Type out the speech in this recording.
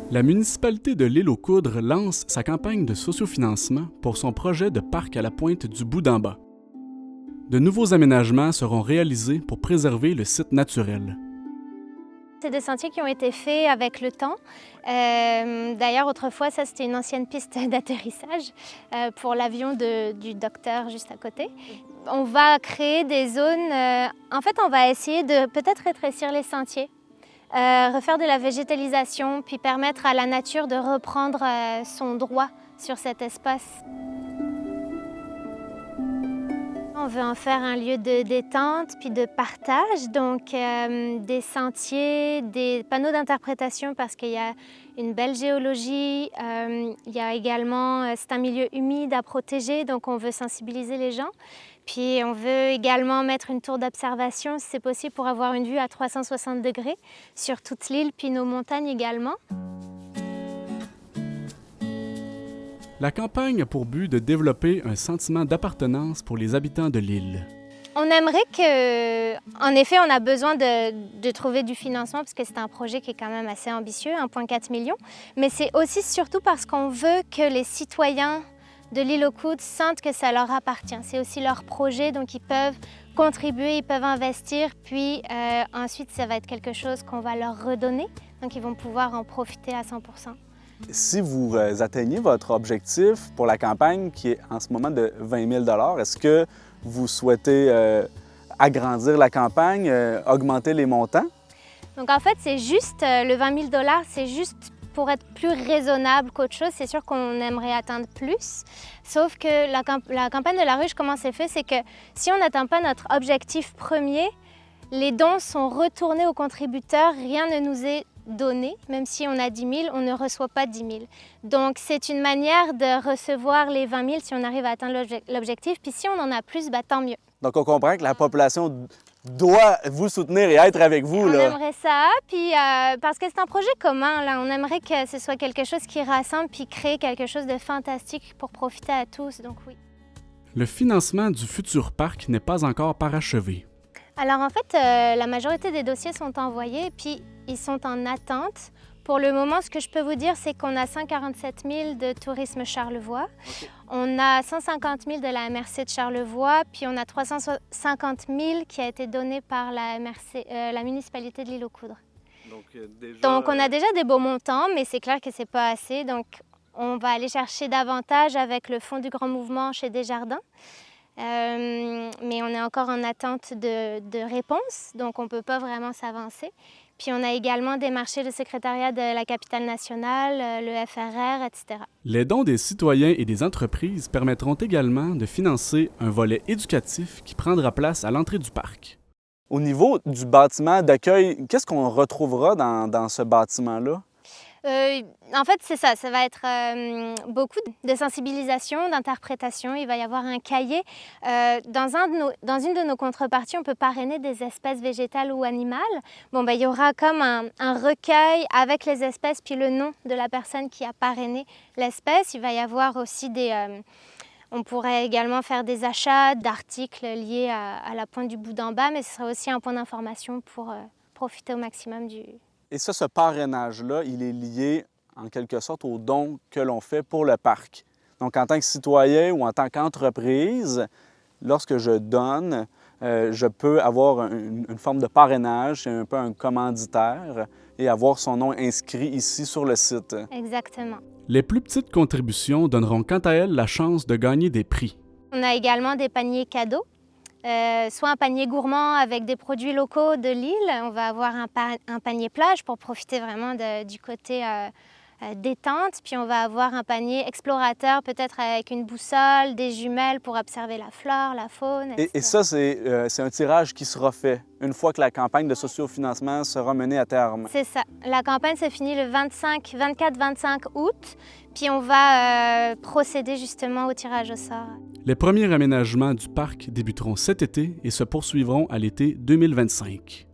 La municipalité de l'Île-aux-Coudres lance sa campagne de sociofinancement pour son projet de parc à la pointe du Bout-d'en-Bas. De nouveaux aménagements seront réalisés pour préserver le site naturel. C'est des sentiers qui ont été faits avec le temps. D'ailleurs, autrefois, ça c'était une ancienne piste d'atterrissage pour l'avion du docteur juste à côté. On va créer des zones, en fait on va essayer de peut-être rétrécir les sentiers, refaire de la végétalisation, puis permettre à la nature de reprendre son droit sur cet espace. On veut en faire un lieu de détente puis de partage, donc des sentiers, des panneaux d'interprétation parce qu'il y a une belle géologie. Il y a également, c'est un milieu humide à protéger, donc on veut sensibiliser les gens. Puis on veut également mettre une tour d'observation, si c'est possible, pour avoir une vue à 360 degrés sur toute l'île, puis nos montagnes également. La campagne a pour but de développer un sentiment d'appartenance pour les habitants de l'île. On aimerait que, en effet, on a besoin de trouver du financement parce que c'est un projet qui est quand même assez ambitieux, 1,4 million. Mais c'est aussi surtout parce qu'on veut que les citoyens de l'Île-aux-Coudres sentent que ça leur appartient. C'est aussi leur projet, donc ils peuvent contribuer, ils peuvent investir, puis ensuite ça va être quelque chose qu'on va leur redonner, donc ils vont pouvoir en profiter à 100%. Si vous atteignez votre objectif pour la campagne qui est en ce moment de 20 000 est-ce que vous souhaitez agrandir la campagne, augmenter les montants? Donc en fait, c'est juste, le 20 000 c'est juste pour être plus raisonnable qu'autre chose. C'est sûr qu'on aimerait atteindre plus, sauf que la campagne de la ruche, comment c'est fait, c'est que si on n'atteint pas notre objectif premier, les dons sont retournés aux contributeurs, rien ne nous est donné, même si on a 10 000, on ne reçoit pas 10 000. Donc c'est une manière de recevoir les 20 000 si on arrive à atteindre l'objectif, puis si on en a plus, tant mieux. Donc on comprend que la population doit vous soutenir et être avec vous. On aimerait ça, puis parce que c'est un projet commun, là. On aimerait que ce soit quelque chose qui rassemble puis crée quelque chose de fantastique pour profiter à tous, donc oui. Le financement du futur parc n'est pas encore parachevé. Alors en fait, la majorité des dossiers sont envoyés, puis ils sont en attente. Pour le moment, ce que je peux vous dire, c'est qu'on a 147 000 de Tourisme Charlevoix, okay. On a 150 000 de la MRC de Charlevoix, puis on a 350 000 qui a été donné par la municipalité de l'Île-aux-Coudres. Donc on a déjà des beaux montants, mais c'est clair que c'est pas assez. Donc on va aller chercher davantage avec le Fonds du Grand Mouvement chez Desjardins. Mais on est encore en attente de réponse, donc on ne peut pas vraiment s'avancer. Puis on a également démarché le secrétariat de la capitale nationale, le FRR, etc. Les dons des citoyens et des entreprises permettront également de financer un volet éducatif qui prendra place à l'entrée du parc. Au niveau du bâtiment d'accueil, qu'est-ce qu'on retrouvera dans ce bâtiment-là? En fait, c'est ça. Ça va être beaucoup de sensibilisation, d'interprétation. Il va y avoir un cahier. Dans une de nos contreparties, on peut parrainer des espèces végétales ou animales. Il y aura comme un recueil avec les espèces puis le nom de la personne qui a parrainé l'espèce. Il va y avoir aussi on pourrait également faire des achats d'articles liés à la pointe du Bout-d'en-Bas, mais ce sera aussi un point d'information pour profiter au maximum du... Et ça, ce parrainage-là, il est lié en quelque sorte aux dons que l'on fait pour le parc. Donc, en tant que citoyen ou en tant qu'entreprise, lorsque je donne, je peux avoir une forme de parrainage, c'est un peu un commanditaire, et avoir son nom inscrit ici sur le site. Exactement. Les plus petites contributions donneront quant à elles la chance de gagner des prix. On a également des paniers cadeaux. Soit un panier gourmand avec des produits locaux de l'île. On va avoir un panier plage pour profiter vraiment du côté détente. Puis on va avoir un panier explorateur, peut-être avec une boussole, des jumelles pour observer la flore, la faune, etc. Et ça, c'est un tirage qui sera fait une fois que la campagne de sociofinancement sera menée à terme. C'est ça. La campagne se finit le 24-25 août. Puis on va procéder justement au tirage au sort. Les premiers aménagements du parc débuteront cet été et se poursuivront à l'été 2025.